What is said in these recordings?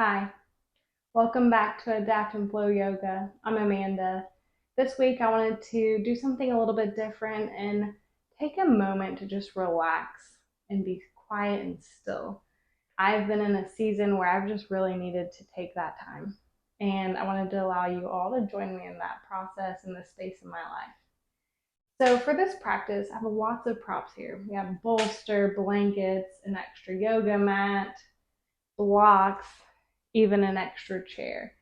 Hi, welcome back to Adapt and Flow Yoga. I'm Amanda. This week I wanted to do something a little bit different and take a moment to just relax and be quiet and still. I've been in a season where I've just really needed to take that time, and I wanted to allow you all to join me in that process in this space in my life. So for this practice, I have lots of props here. We have bolster, blankets, an extra yoga mat, blocks, even an extra chair.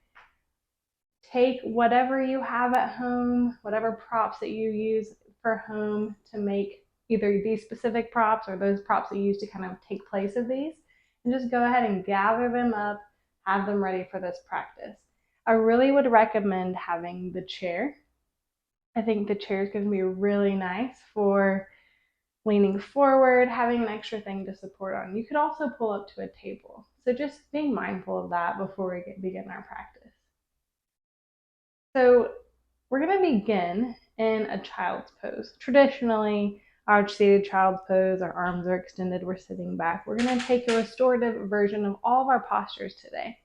Take whatever you have at home, whatever props that you use for home to make either these specific props or those props that you use to kind of take place of these, and just go ahead and gather them up, have them ready for this practice. I really would recommend having the chair. I think the chair is going to be really nice for leaning forward, having an extra thing to support on. You could also pull up to a table. So just being mindful of that before we begin our practice. So we're going to begin in a child's pose. Traditionally, our seated child's pose, our arms are extended, we're sitting back. We're going to take a restorative version of all of our postures today.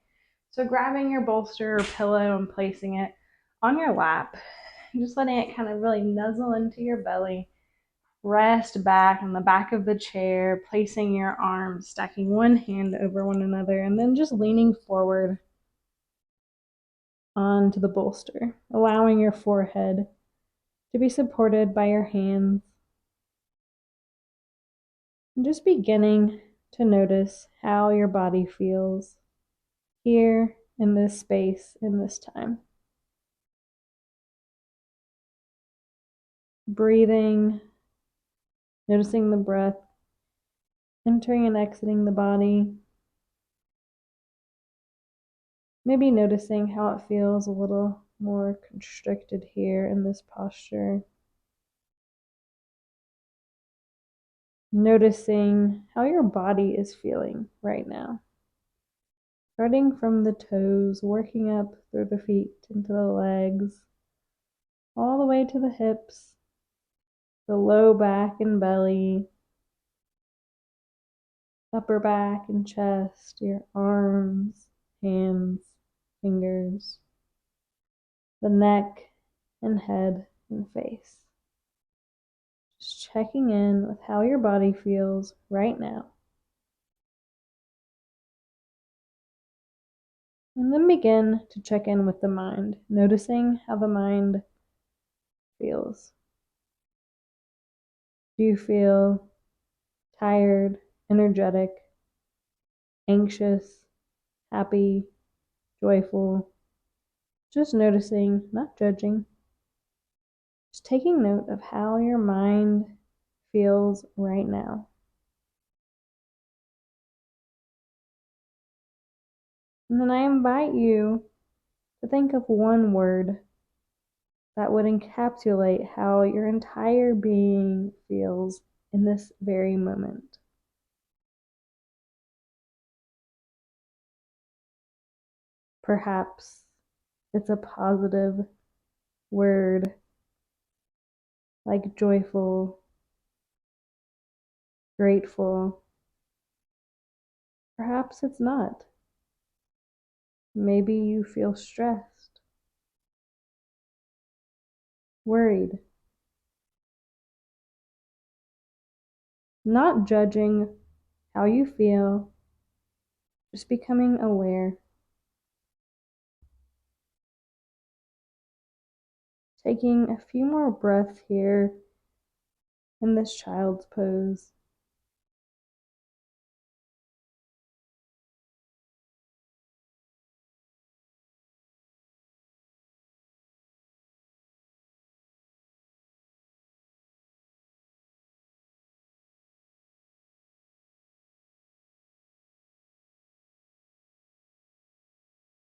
So grabbing your bolster or pillow and placing it on your lap, just letting it kind of really nuzzle into your belly. Rest back on the back of the chair, placing your arms, stacking one hand over one another, and then just leaning forward onto the bolster, allowing your forehead to be supported by your hands. And just beginning to notice how your body feels here in this space, in this time. Breathing, noticing the breath entering and exiting the body. Maybe noticing how it feels a little more constricted here in this posture. Noticing how your body is feeling right now. Starting from the toes, working up through the feet into the legs, all the way to the hips, the low back and belly, upper back and chest, your arms, hands, fingers, the neck and head and face. Just checking in with how your body feels right now. And then begin to check in with the mind, noticing how the mind feels. Do you feel tired, energetic, anxious, happy, joyful? Just noticing, not judging. Just taking note of how your mind feels right now. And then I invite you to think of one word that would encapsulate how your entire being feels in this very moment. Perhaps it's a positive word like joyful, grateful. Perhaps it's not. Maybe you feel stressed, worried. Not judging how you feel, just becoming aware. Taking a few more breaths here in this child's pose.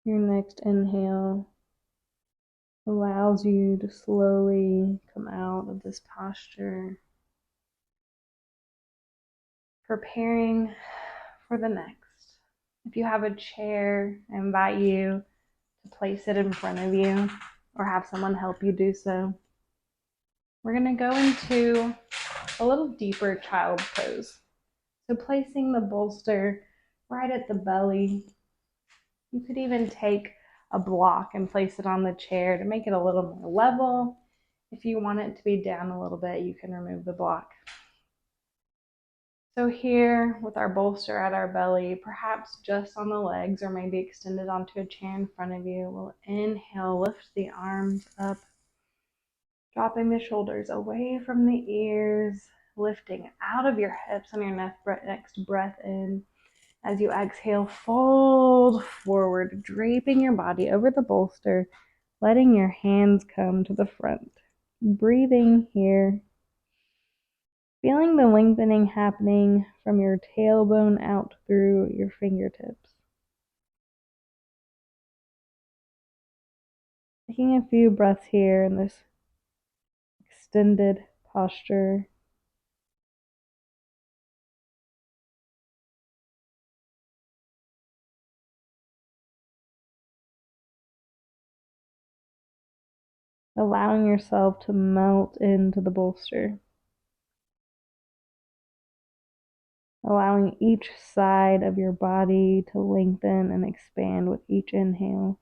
Your next inhale allows you to slowly come out of this posture, preparing for the next. If you have a chair, I invite you to place it in front of you or have someone help you do so. We're going to go into a little deeper child's pose. So placing the bolster right at the belly, You could even take a block and place it on the chair to make it a little more level. If you want it to be down a little bit, you can remove the block. So here, with our bolster at our belly, perhaps just on the legs or maybe extended onto a chair in front of you, we'll inhale, lift the arms up, dropping the shoulders away from the ears, lifting out of your hips on your next breath in. As you exhale, fold forward, draping your body over the bolster, letting your hands come to the front. Breathing here, feeling the lengthening happening from your tailbone out through your fingertips. Taking a few breaths here in this extended posture. Allowing yourself to melt into the bolster. Allowing each side of your body to lengthen and expand with each inhale.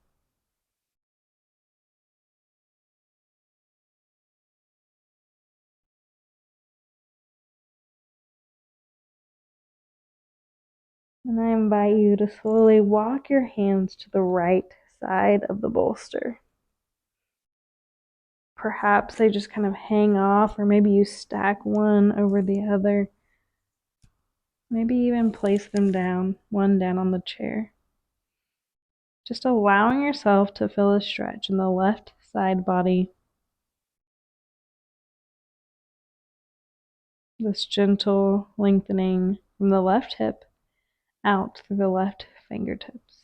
And I invite you to slowly walk your hands to the right side of the bolster. Perhaps they just kind of hang off, or maybe you stack one over the other. Maybe even place them down, one down on the chair. Just allowing yourself to feel a stretch in the left side body. This gentle lengthening from the left hip out through the left fingertips.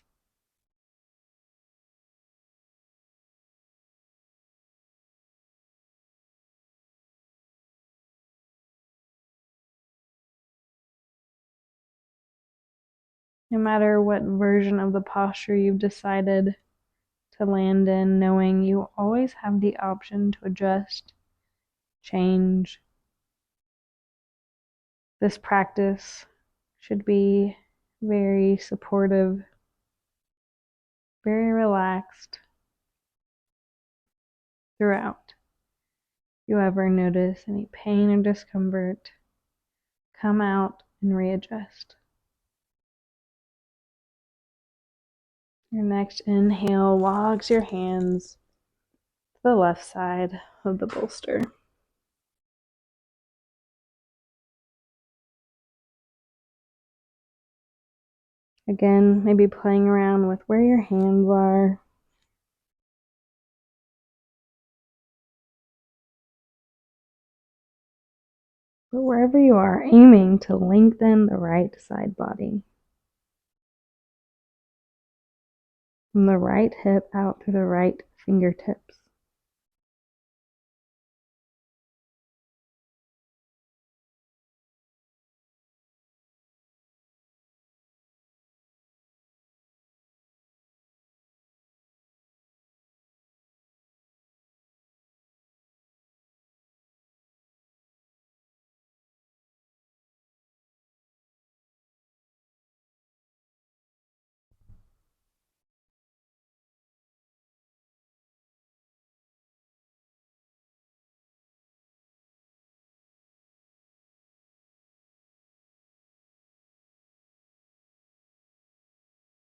No matter what version of the posture you've decided to land in, knowing you always have the option to adjust, change. This practice should be very supportive, very relaxed throughout. If you ever notice any pain or discomfort, come out and readjust. Your next inhale walks your hands to the left side of the bolster. Again, maybe playing around with where your hands are. But wherever you are, aiming to lengthen the right side body. From the right hip out through the right fingertips.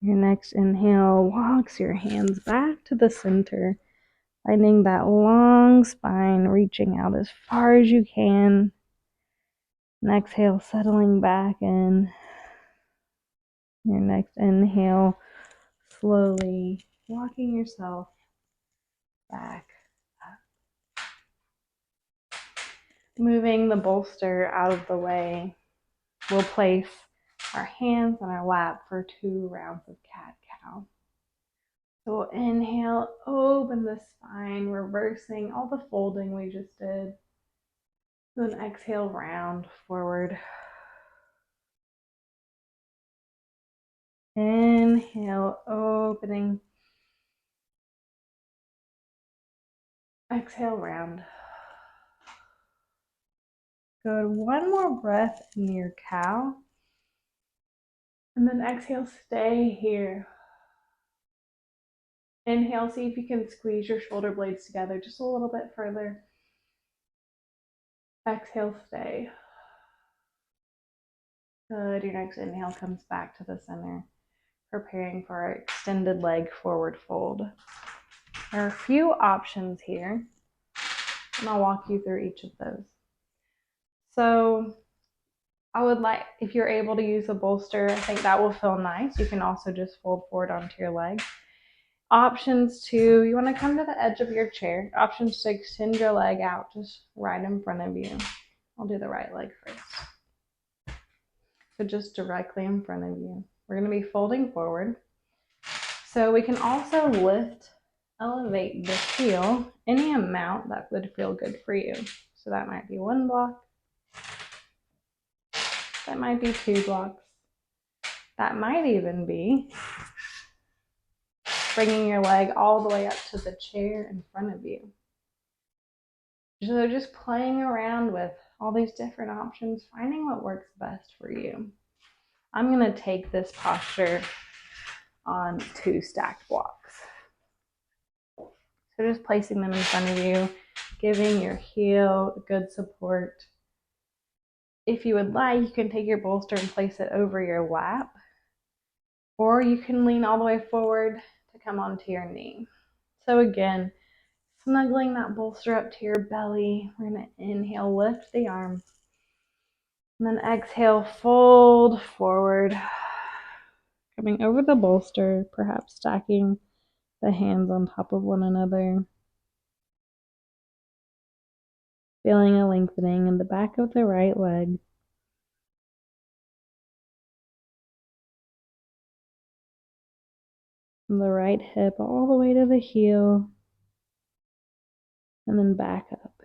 Your next inhale walks your hands back to the center, finding that long spine reaching out as far as you can. And exhale, settling back in. Your next inhale, slowly walking yourself back up. Moving the bolster out of the way, we'll place our hands on our lap for 2 rounds of cat-cow. So we'll inhale, open the spine, reversing all the folding we just did. Then exhale, round forward. Inhale, opening. Exhale, round. Good. One more breath in your cow. And then exhale, stay here. Inhale, see if you can squeeze your shoulder blades together just a little bit further. Exhale, stay. Good. Your next inhale comes back to the center, preparing for our extended leg forward fold. There are a few options here, and I'll walk you through each of those. So I would like, if you're able to use a bolster, I think that will feel nice. You can also just fold forward onto your leg. Options to, you want to come to the edge of your chair. Options to extend your leg out just right in front of you. I'll do the right leg first. So just directly in front of you. We're going to be folding forward. So we can also elevate the heel any amount that would feel good for you. So that might be 1 block. That might be 2 blocks. That might even be bringing your leg all the way up to the chair in front of you. So just playing around with all these different options, finding what works best for you. I'm going to take this posture on 2 stacked blocks. So just placing them in front of you, giving your heel good support. If you would like, you can take your bolster and place it over your lap, or you can lean all the way forward to come onto your knee. So again, snuggling that bolster up to your belly. We're going to inhale, lift the arms, and then exhale, fold forward, coming over the bolster, perhaps stacking the hands on top of one another. Feeling a lengthening in the back of the right leg. From the right hip all the way to the heel, and then back up.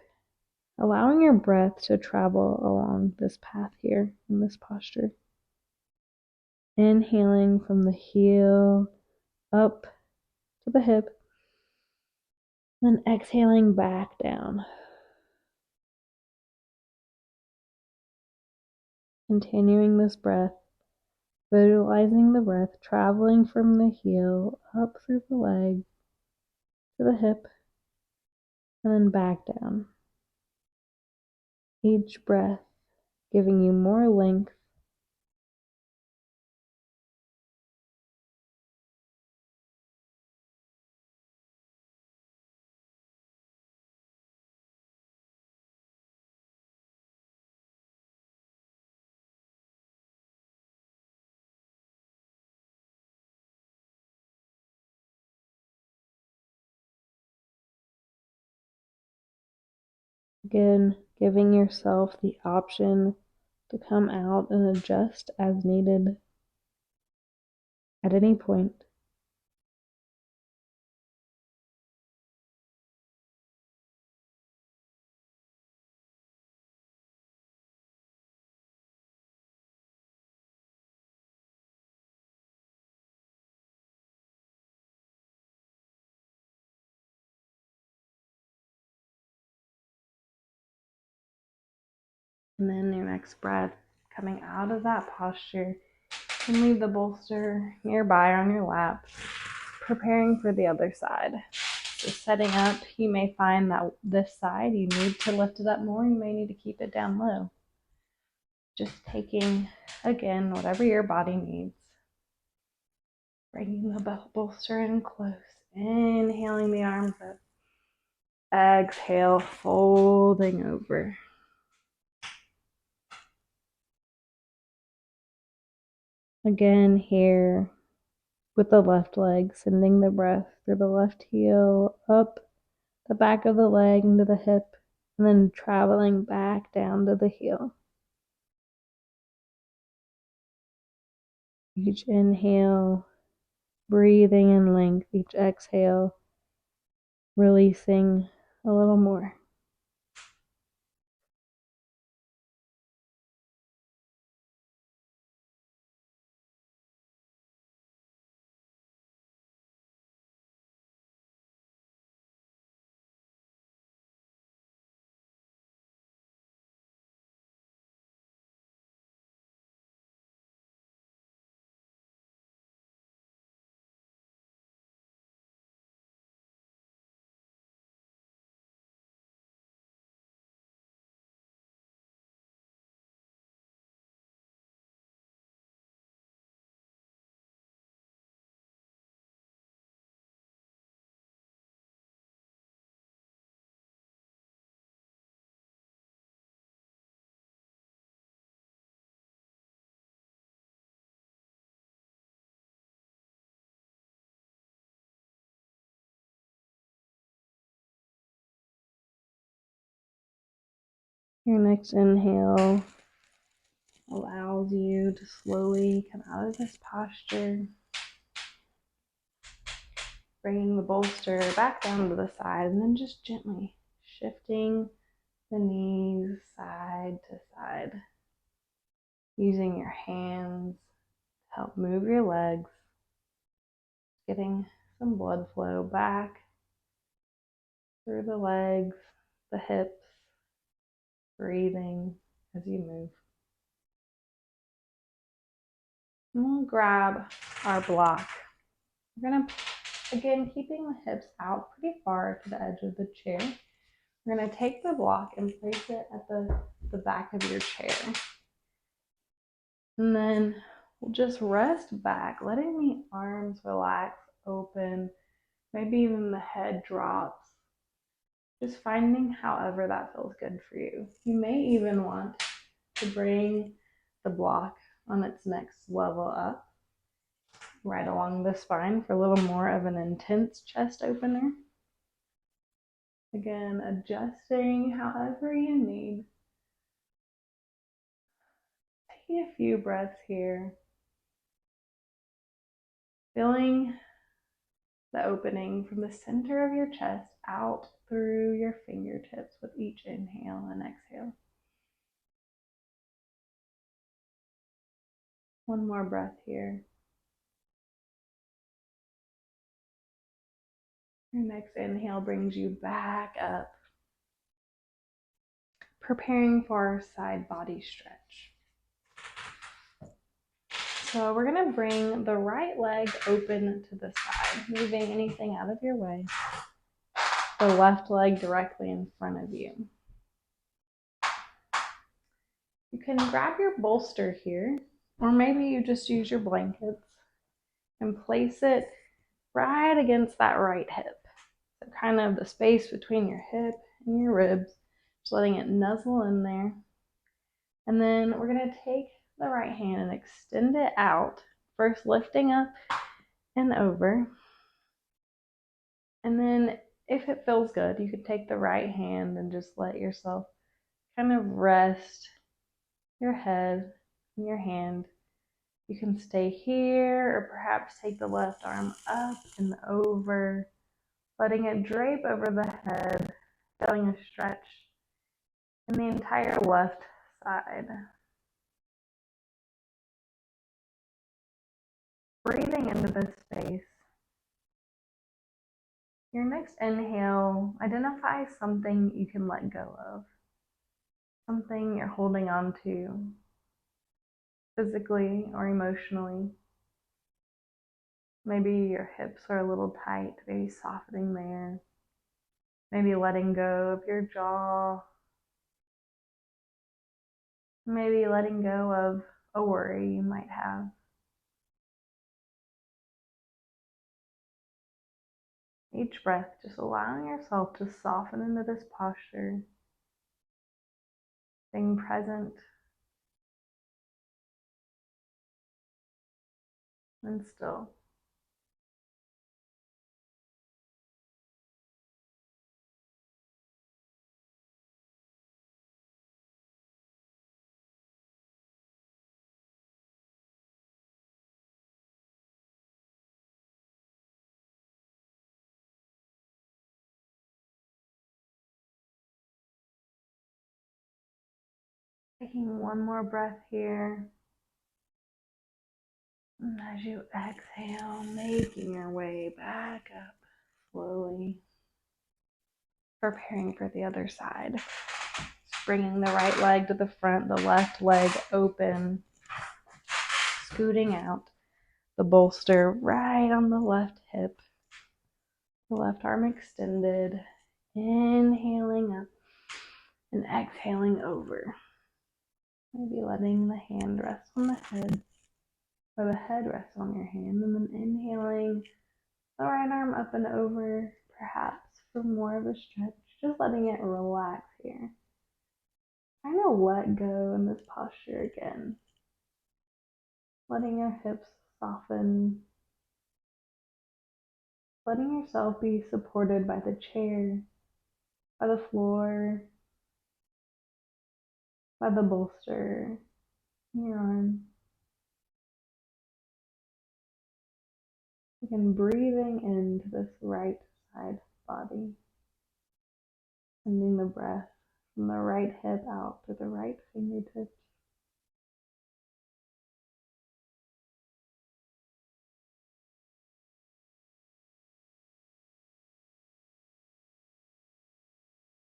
Allowing your breath to travel along this path here in this posture. Inhaling from the heel up to the hip, then exhaling back down. Continuing this breath, visualizing the breath traveling from the heel up through the leg to the hip, and then back down. Each breath giving you more length. Again, giving yourself the option to come out and adjust as needed at any point. And then your next breath, coming out of that posture, you can leave the bolster nearby on your lap, preparing for the other side. So setting up, you may find that this side, you need to lift it up more, you may need to keep it down low. Just taking, again, whatever your body needs. Bringing the bolster in close, inhaling the arms up. Exhale, folding over. Again, here with the left leg, sending the breath through the left heel, up the back of the leg into the hip, and then traveling back down to the heel. Each inhale, breathing in length. Each exhale, releasing a little more. Your next inhale allows you to slowly come out of this posture, bringing the bolster back down to the side, and then just gently shifting the knees side to side, using your hands to help move your legs, getting some blood flow back through the legs, the hips, breathing as you move. And we'll grab our block. We're going to, again, keeping the hips out pretty far to the edge of the chair. We're going to take the block and place it at the back of your chair. And then we'll just rest back, letting the arms relax, open, maybe even the head drops. Just finding however that feels good for you. You may even want to bring the block on its next level up, right along the spine for a little more of an intense chest opener. Again, adjusting however you need. Taking a few breaths here. Feeling the opening from the center of your chest out through your fingertips with each inhale and exhale. One more breath here. Your next inhale brings you back up, preparing for our side body stretch. So we're going to bring the right leg open to the side, moving anything out of your way. The left leg directly in front of you. You can grab your bolster here, or maybe you just use your blankets and place it right against that right hip. So kind of the space between your hip and your ribs, just letting it nuzzle in there. And then we're going to take the right hand and extend it out, first lifting up and over. And then if it feels good, you could take the right hand and just let yourself kind of rest your head and your hand. You can stay here, or perhaps take the left arm up and over, letting it drape over the head, feeling a stretch in the entire left side. Breathing into this space. Your next inhale, identify something you can let go of, something you're holding on to, physically or emotionally. Maybe your hips are a little tight, maybe softening there. Maybe letting go of your jaw. Maybe letting go of a worry you might have. Each breath, just allowing yourself to soften into this posture, being present and still. Taking one more breath here. And as you exhale, making your way back up slowly, preparing for the other side. Just bringing the right leg to the front, the left leg open, scooting out, the bolster right on the left hip, the left arm extended, inhaling up and exhaling over. Maybe letting the hand rest on the head, or the head rest on your hand, and then inhaling the right arm up and over, perhaps for more of a stretch, just letting it relax here. Trying to let go in this posture again. Letting your hips soften. Letting yourself be supported by the chair, by the floor, by the bolster in your arm. Again, breathing into this right side body, sending the breath from the right hip out to the right fingertips.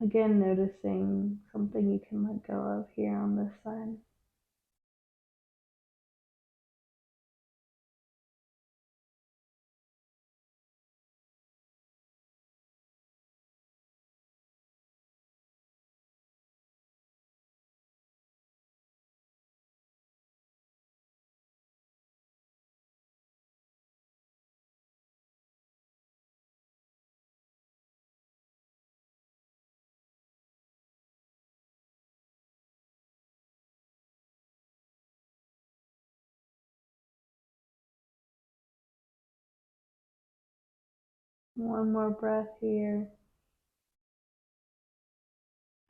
Again, noticing something you can let go of here on this side. One more breath here.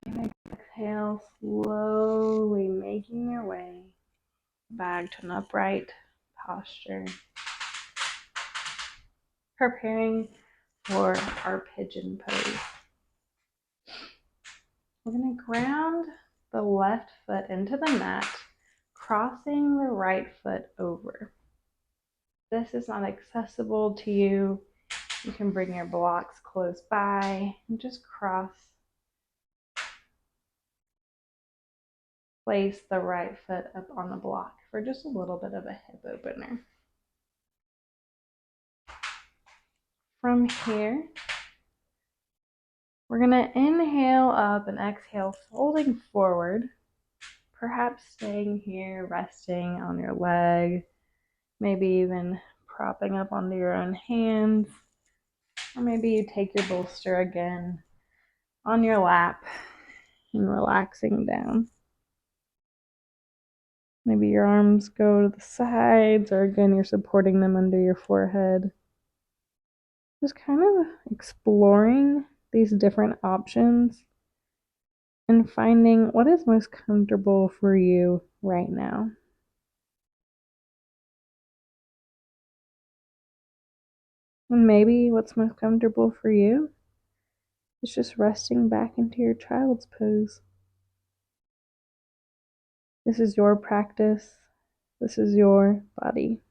And exhale, slowly making your way back to an upright posture. Preparing for our pigeon pose. We're going to ground the left foot into the mat, crossing the right foot over. If this is not accessible to you, you can bring your blocks close by and just place the right foot up on the block for just a little bit of a hip opener. From here, we're going to inhale up and exhale, folding forward, perhaps staying here, resting on your leg, maybe even propping up onto your own hands, or maybe you take your bolster again on your lap and relaxing down. Maybe your arms go to the sides, or again, you're supporting them under your forehead. Just kind of exploring these different options and finding what is most comfortable for you right now. And maybe what's most comfortable for you is just resting back into your child's pose. This is your practice. This is your body.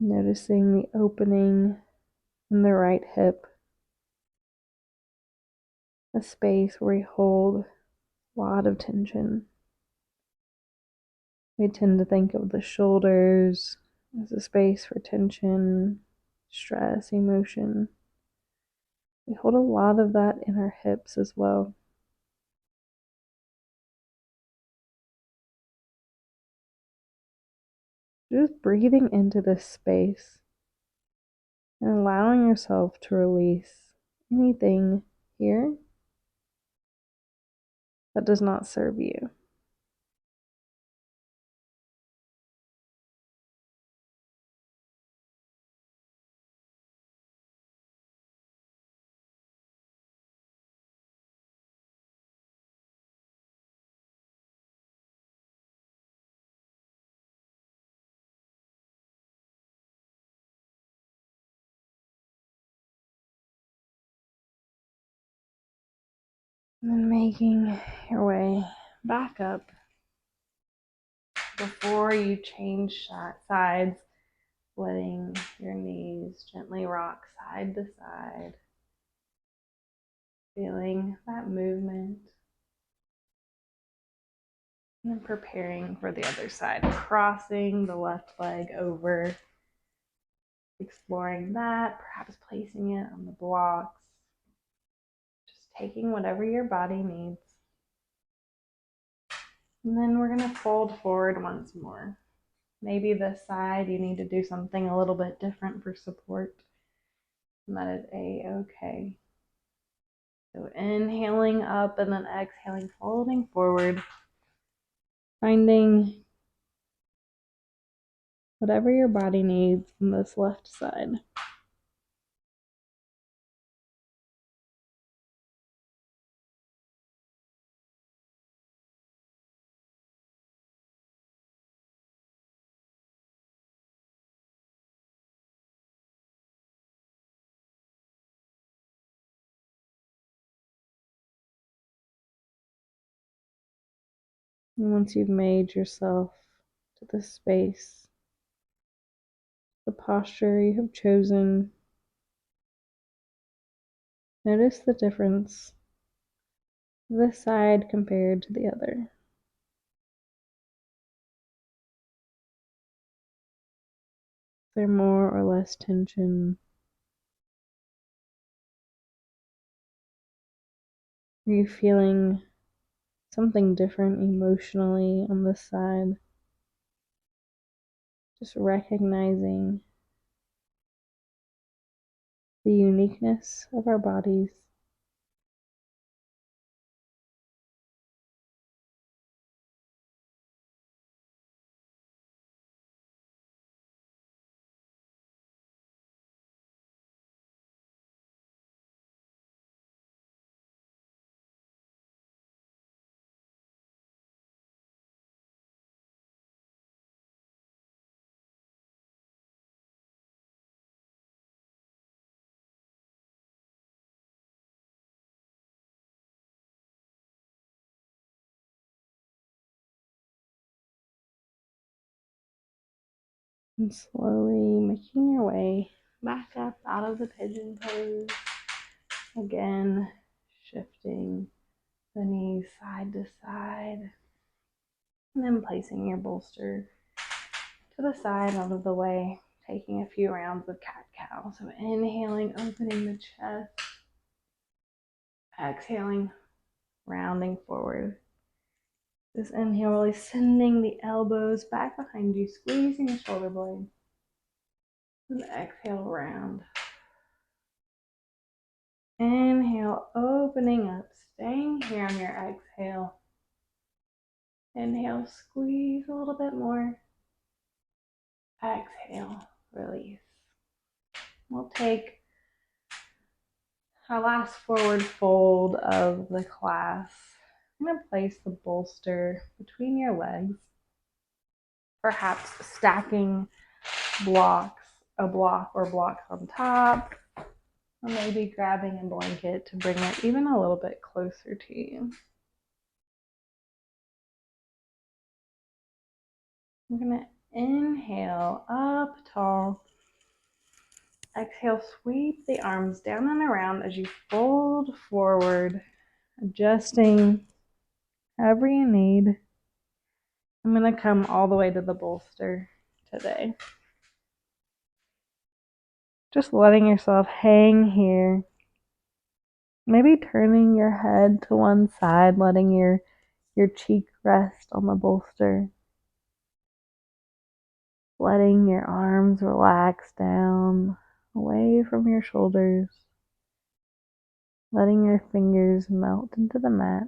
Noticing the opening in the right hip, a space where we hold a lot of tension. We tend to think of the shoulders as a space for tension, stress, emotion. We hold a lot of that in our hips as well. Just breathing into this space and allowing yourself to release anything here that does not serve you. And then making your way back up before you change sides, letting your knees gently rock side to side, feeling that movement, and then preparing for the other side, crossing the left leg over exploring that, perhaps placing it on the blocks, just taking whatever your body needs. And then we're going to fold forward once more. Maybe this side you need to do something a little bit different for support. And that is a-okay. So inhaling up and then exhaling, folding forward, finding whatever your body needs on this left side. And once you've made yourself to this space, the posture you have chosen, notice the difference this side compared to the other. Is there more or less tension? Are you feeling something different emotionally on this side? Just recognizing the uniqueness of our bodies. And slowly making your way back up out of the pigeon pose. Again, shifting the knees side to side. And then placing your bolster to the side, out of the way. Taking a few rounds of cat-cow. So inhaling, opening the chest. Exhaling, rounding forward. This inhale, really sending the elbows back behind you, squeezing the shoulder blade. And exhale, round. Inhale, opening up, staying here on your exhale. Inhale, squeeze a little bit more. Exhale, release. We'll take our last forward fold of the class. I'm going to place the bolster between your legs, perhaps stacking blocks, a block or blocks on top, or maybe grabbing a blanket to bring it even a little bit closer to you. I'm going to inhale up tall. Exhale, sweep the arms down and around as you fold forward, adjusting however you need. I'm going to come all the way to the bolster today. Just letting yourself hang here. Maybe turning your head to one side, letting your cheek rest on the bolster. Letting your arms relax down, away from your shoulders. Letting your fingers melt into the mat.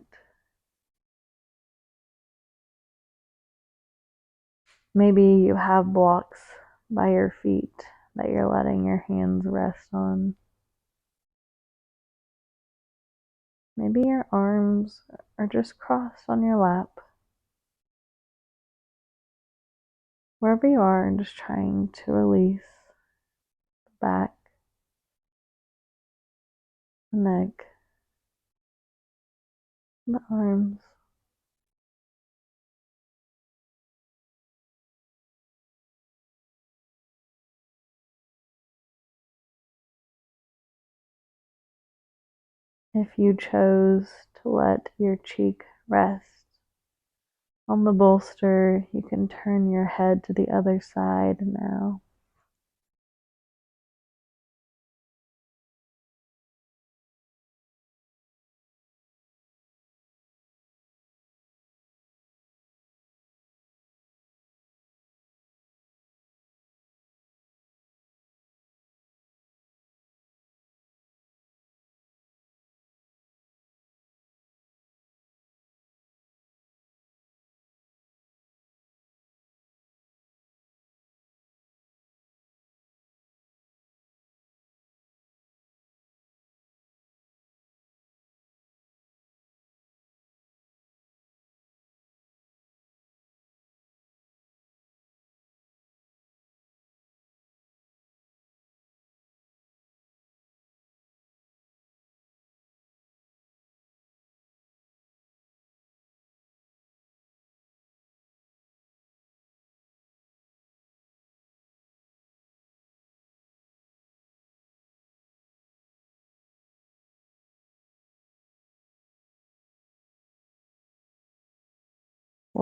Maybe you have blocks by your feet that you're letting your hands rest on. Maybe your arms are just crossed on your lap. Wherever you are, just trying to release the back, the neck, the arms. If you chose to let your cheek rest on the bolster, you can turn your head to the other side now.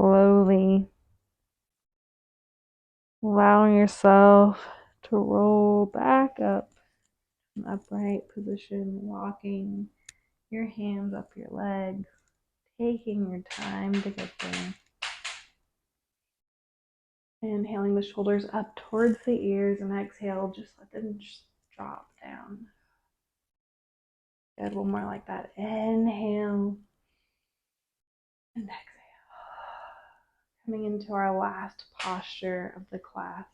slowly allowing yourself to roll back up an upright position, walking your hands up your legs, taking your time to get there. Inhaling the shoulders up towards the ears, and exhale, just let them just drop down. Good, a little more like that. Inhale and exhale. Coming into our last posture of the class.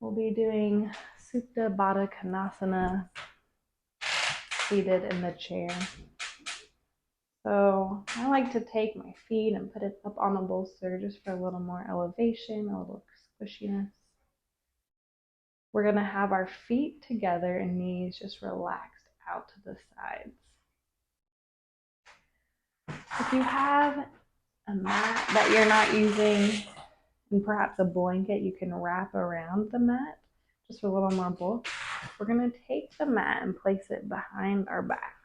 We'll be doing Supta Baddha Konasana, seated in the chair. So I like to take my feet and put it up on the bolster just for a little more elevation, a little squishiness. We're going to have our feet together and knees just relaxed out to the sides. If you have a mat that you're not using and perhaps a blanket you can wrap around the mat just for a little more bulk, we're going to take the mat and place it behind our backs.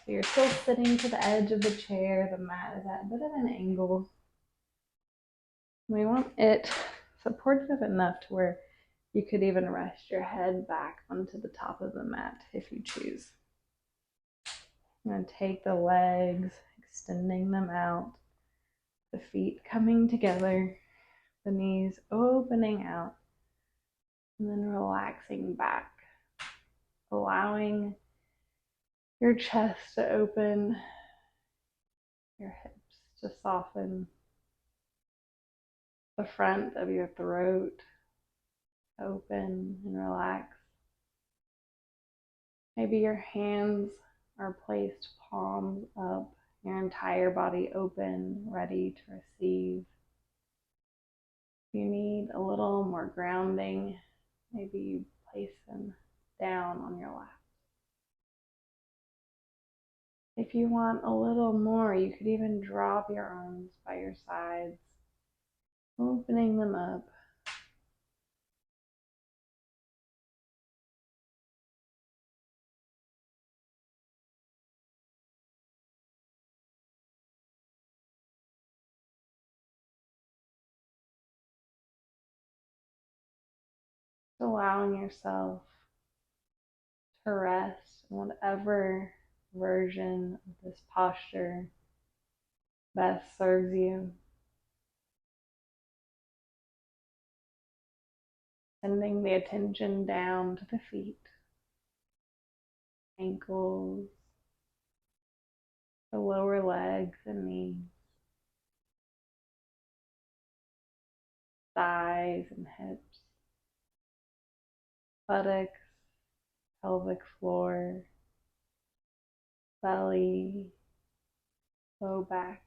So you're still sitting to the edge of the chair. The mat is at a bit of an angle. We want it supportive enough to where you could even rest your head back onto the top of the mat if you choose. I'm going to take the legs, extending them out, the feet coming together, the knees opening out, and then relaxing back, allowing your chest to open, your hips to soften, the front of your throat open and relax. Maybe your hands are placed palms up, your entire body open, ready to receive. If you need a little more grounding, maybe you place them down on your lap. If you want a little more, you could even drop your arms by your sides, opening them up. Allowing yourself to rest in whatever version of this posture best serves you. Sending the attention down to the feet, ankles, the lower legs and knees, thighs and hips, buttocks, pelvic floor, belly, low back,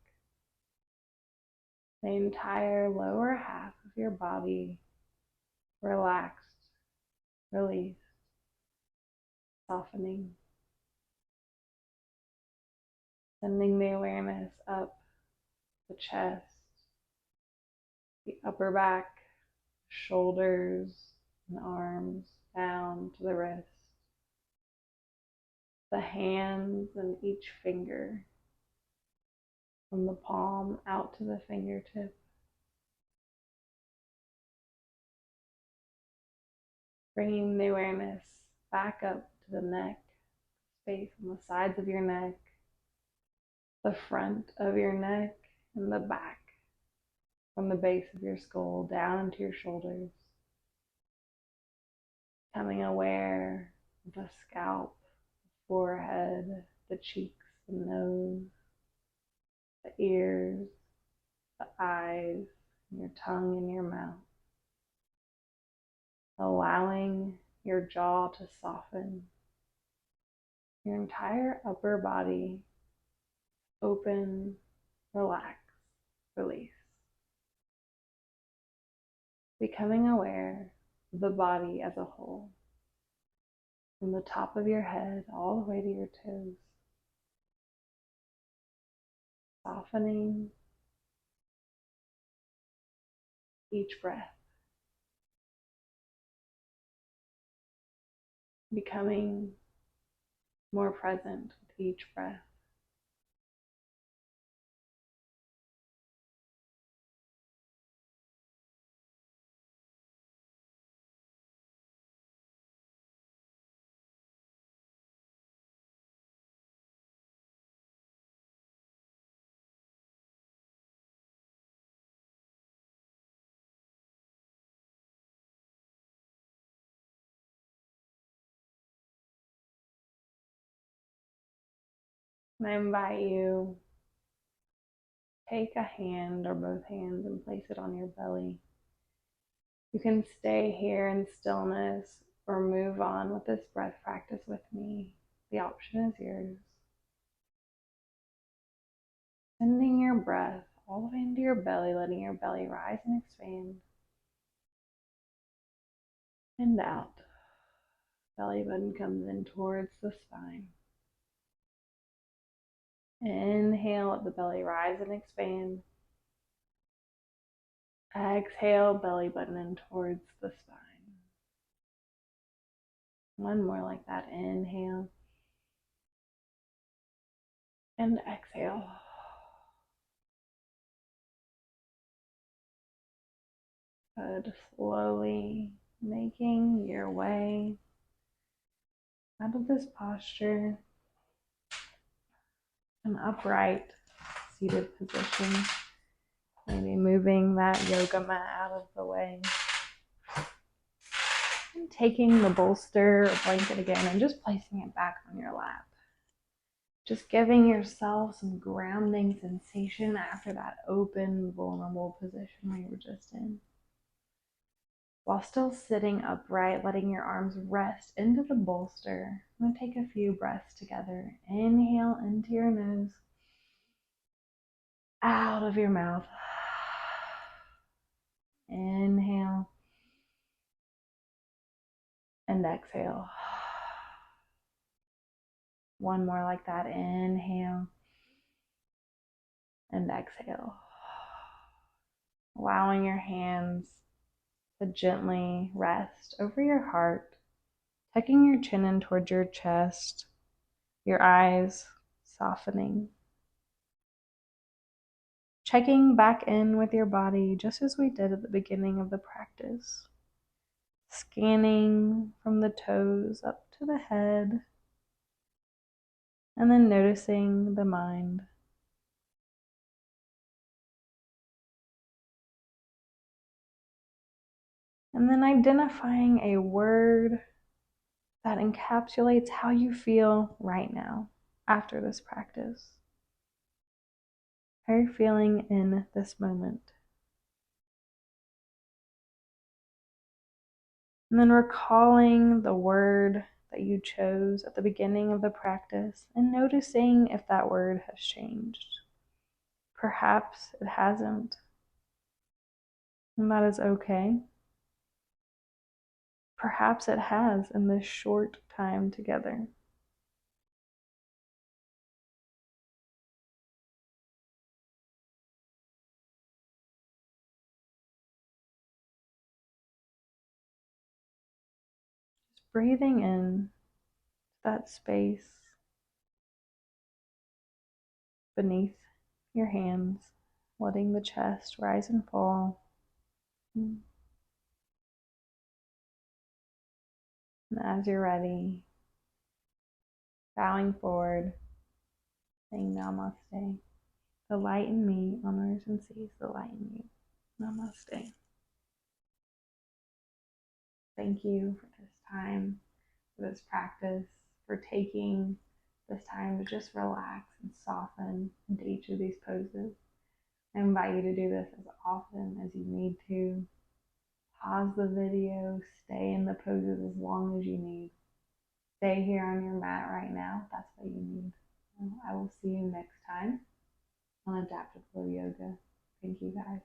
the entire lower half of your body relaxed, released, softening. Sending the awareness up the chest, the upper back, shoulders and arms down to the wrists, the hands and each finger, from the palm out to the fingertip. Bringing the awareness back up to the neck, space on the sides of your neck, the front of your neck, and the back, from the base of your skull down into your shoulders. Becoming aware of the scalp, the forehead, the cheeks, the nose, the ears, the eyes, your tongue and your mouth. Allowing your jaw to soften, your entire upper body open, relax, release. Becoming aware of the body as a whole, from the top of your head all the way to your toes. Softening each breath. Becoming more present with each breath. And I invite you, take a hand or both hands and place it on your belly. You can stay here in stillness or move on with this breath practice with me. The option is yours. Sending your breath all the way into your belly, letting your belly rise and expand. And out. Belly button comes in towards the spine. Inhale, let the belly rise and expand. Exhale, belly button in towards the spine. One more like that. Inhale. And exhale. Good. Slowly making your way out of this posture, an upright seated position. Maybe moving that yoga mat out of the way. And taking the bolster or blanket again and just placing it back on your lap. Just giving yourself some grounding sensation after that open, vulnerable position where you were just in. While still sitting upright, letting your arms rest into the bolster. I'm going to take a few breaths together. Inhale into your nose, out of your mouth. Inhale and exhale. One more like that. Inhale and exhale. Allowing your hands to gently rest over your heart, tucking your chin in towards your chest, your eyes softening. Checking back in with your body just as we did at the beginning of the practice. Scanning from the toes up to the head, and then noticing the mind. And then identifying a word that encapsulates how you feel right now after this practice. How are you feeling in this moment? And then recalling the word that you chose at the beginning of the practice and noticing if that word has changed. Perhaps it hasn't, and that is okay. Perhaps it has in this short time together. Just breathing in that space beneath your hands, letting the chest rise and fall. And as you're ready, bowing forward, saying namaste. The light in me honors and sees the light in you. Namaste. Thank you for this time, for this practice, for taking this time to just relax and soften into each of these poses. I invite you to do this as often as you need to. Pause the video, stay in the poses as long as you need. Stay here on your mat right now if that's what you need. I will see you next time on Adaptive Flow Yoga. Thank you guys.